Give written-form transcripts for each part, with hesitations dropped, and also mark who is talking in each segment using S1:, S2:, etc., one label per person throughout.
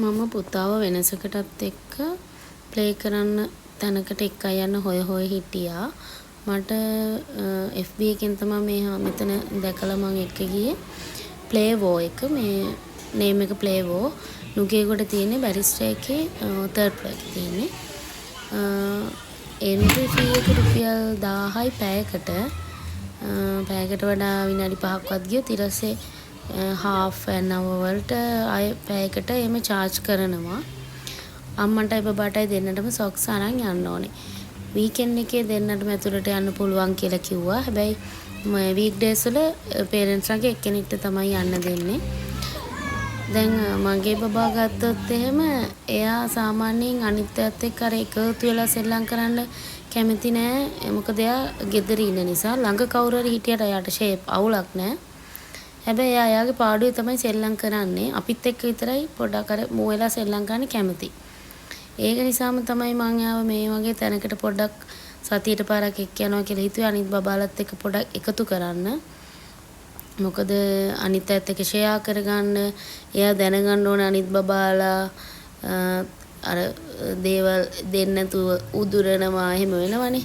S1: මම පුතාව වෙනසකටත් එක්ක ප්ලේ කරන්න තැනකට එක්ක යන්න හොය හිටියා. මට FB එකෙන් තමයි මේ මෙතන දැකලා මම එක්ක ගියේ. ප්ලේවෝ එක මේ නේම් එක ප්ලේවෝ. නුගේගොඩ තියෙන්නේ බැරිස්ටර් එකේ 3rd floor එකේ තියෙන්නේ. එන්ට්‍රි ෆී එක රුපියල් 1000යි පැයකට. පැයකට වඩා විනාඩි 5ක්වත් ගියොත් ඊට පස්සේ half an hour වලට අය පැයකට එමෙ charge කරනවා. අම්මන්ටයි බබාටයි දෙන්නටම socks අරන් යන්න ඕනේ. weekend එකේ දෙන්නටම ඇතුළට යන්න පුළුවන් කියලා කිව්වා. හැබැයි weekdays වල parents ලාගේ එක්කෙනෙක්ට තමයි යන්න දෙන්නේ. දැන් මගේ බබා ගත්තොත් එහෙම එයා සාමාන්‍යයෙන් අනිත් අයත් එක්ක අර එකතු වෙලා සෙල්ලම් කරන්න කැමති නෑ. මොකද එයා ගෙදර ඉන්න නිසා ළඟ කවුරු හරි හිටියට එයාට shape අවුලක් නෑ. හැබැයි එයා එයාගේ පාඩුවේ තමයි සෙල්ලම් කරන්නේ. අපිත් එක්ක විතරයි පොඩ්ඩක් අර මෝ වෙලා සෙල්ලම් කරන්න කැමති. ඒක නිසාම තමයි මම යාව මේ වගේ තැනකට පොඩ්ඩක් සතියට පාරක් එක්ක යනවා කියලා හිතුවේ අනිත් බබාලත් එක්ක පොඩ්ඩක් එකතු කරන්න. මොකද අනිත් අයත් එක්ක ෂෙයා කරගන්න, එයා දැනගන්න ඕන අනිත් බබාලා අර දේවල් දෙන්න නැතුව උදුරනවා එහෙම වෙනවනේ.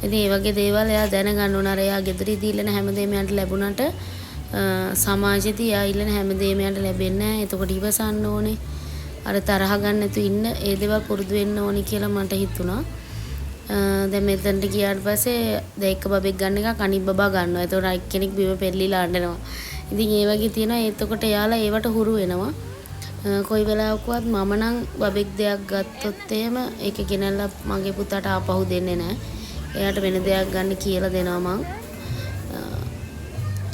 S1: ඉතින් ඒ වගේ දේවල් එයා දැනගන්න ඕන. අර එයා ගෙදරදී ඉල්ලන හැමදේම යාට ලැබුණාට සමාජයේදී එයා ඉල්ලන හැමදේම යාට ලැබෙන්නේ නැහැ. එතකොට ඉවසන්න ඕනේ. අර තරහ ගන්න නැතුව ඉන්න ඒ දේවල් පුරුදු වෙන්න ඕනි කියලා මට හිතුණා. දැන් මෙතනට ගියාට පස්සේ දැන් එක බබෙක් ගන්න එකක් අනිත් බබා ගන්නවා. එතකොට එක්කෙනෙක් බිම පෙරලිලා අඬනවා. ඉතින් ඒ වගේ තියෙනවා. එතකොට එයාලා ඒවට හුරු වෙනවා. කොයි වෙලාවකවත් මම නම් බබෙක් දෙයක් ගත්තොත් එහෙම ඒක ගෙනල්ලා මගේ පුතාට ආපහු දෙන්නේ නැහැ. එයාට වෙන දෙයක් ගන්න කියලා දෙනවා මං.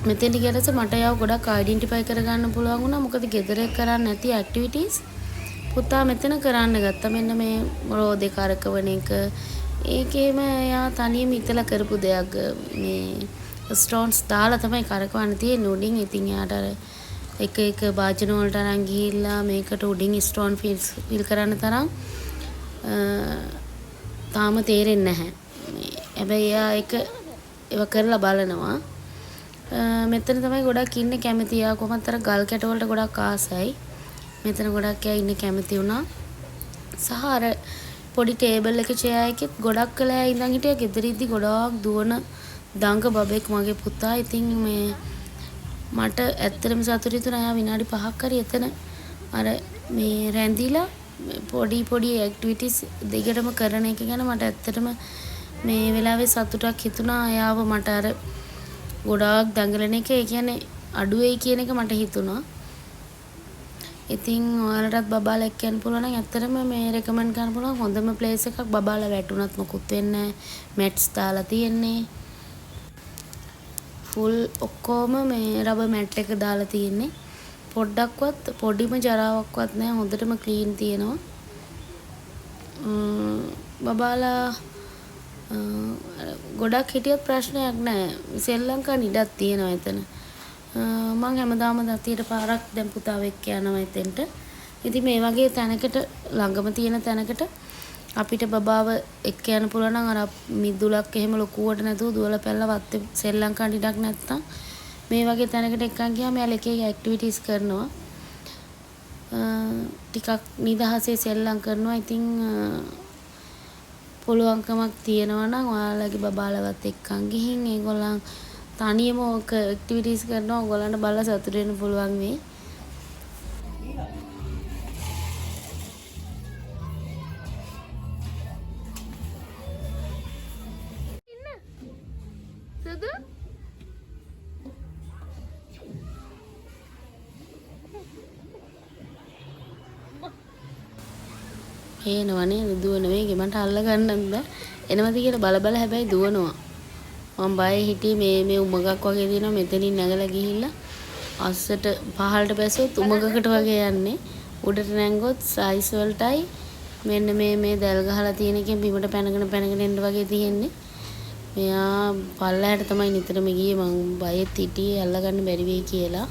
S1: මෙතෙන්ට ගියරස මට යාව ගොඩක් අයිඩෙන්ටිෆයි කරගන්න පුළුවන් වුණා. මොකද ගෙදර කරන්නේ නැති ඇක්ටිවිටීස් පුතා මෙතන කරන්න ගත්තා. මෙන්න මේ රෝදේ කරකවන එක. ඒකේම එයා තනියම ඉතලා කරපු දෙයක්. මේ ස්ටෝන්ස් දාලා තමයි කරකවන්න තියෙන්නේ උඩින්. ඉතින් එයාට අර එක භාජන වලට අරන් ගිහිල්ලා මේකට උඩින් ස්ටෝන් ෆිල් කරන්න තරම් තාම තේරෙන්නේ නැහැ. හැබැයි එයා ඒව කරලා බලනවා. මෙතන තමයි ගොඩක් ඉන්නේ කැමති. එයා කොහොමද අර ගල් කැට වලට ගොඩක් ආසයි. මෙතන ගොඩක් එයා ඉන්න කැමති වුණා. සහ අර පොඩි ටේබල් එක චෙයා එකෙත් ගොඩක් කළා ඉඳන් හිටියා. ගෙදරින්දි ගොඩාක් දුවන දඟ බබෙක් මගේ පුතා. ඉතින් මේ මට ඇත්තටම සතුටුයි තුන එයා විනාඩි 5ක් හරි එතන අර මේ රැඳිලා පොඩි ඇක්ටිවිටිස් දෙකටම කරන එක ගැන මට ඇත්තටම මේ වෙලාවේ සතුටක් හිතුණා. එයාව මට අර ගොඩාක් දඟලන එක ඒ කියන්නේ අඩු වෙයි කියන එක මට හිතුණා. ඉතින් ඔයාලටත් බබාලා එක්ක යන්න පුළුවන් නම් ඇත්තටම මේ රෙකමන්ඩ් කරන්න පුළුවන් හොඳම ප්ලේස් එකක්. බබාලා වැටුණත් මොකුත් වෙන්නේ නැහැ. මැට්ස් දාලා තියෙන්නේ. ෆුල් ඔක්කොම මේ රබර් මැට් එක දාලා තියෙන්නේ. පොඩ්ඩක්වත් පොඩිම ජරාවක්වත් නැහැ. හොඳටම ක්ලීන් තියෙනවා. බබාලා ගොඩක් හිටියත් ප්‍රශ්නයක් නැහැ. සෙල්ලම් කරන්න ඉඩක් තියෙනවා එතන. මම හැමදාම දතියට පාරක් දැන් පුතාව එක්ක යනවා එතෙන්ට. ඉතින් මේ වගේ තැනකට ළඟම තියෙන තැනකට අපිට බබාව එක්ක යන්න පුළුවන් නම් අර මිදුලක් එහෙම ලොකුවට නැතුව දුවලා පැනලා වත්තේ සෙල්ලම් කරන්න ඉඩක් නැත්තම් මේ වගේ තැනකට එක්කන් ගියාම යාළ එක ඇක්ටිවිටීස් කරනවා. ටිකක් නිදහසේ සෙල්ලම් කරනවා. ඉතින් පුළුවන්කමක් තියෙනවා නම් ඔයාලගේ බබාලවත් එක්කන් ගිහින් ඒගොල්ලන් තනියම ඔක ඇක්ටිවිටීස් කරනවා. ඔයගොල්ලන්ට බලලා සතුටු වෙන්න පුළුවන් වෙයි. සුදු එනවනේ දුවන වේගෙ මට අල්ල ගන්නත් බෑ. එනවද කියලා බල හැබැයි දුවනවා. මම බය හිටියේ මේ උමගක් වගේ දිනවා මෙතනින් නැගලා ගිහිල්ලා අස්සට පහළට බැස්සොත් උමගකට වගේ යන්නේ. උඩට නැංගොත් සයිස් වලටයි මෙන්න මේ දැල් ගහලා තියෙන එකෙන් බිමට පැනගෙන එන්න වගේ තියෙන්නේ. මෙයා පල්ලහැට තමයි නිතරම ගියේ. මං බයෙත් හිටියේ අල්ලගන්න බැරි වෙයි කියලා.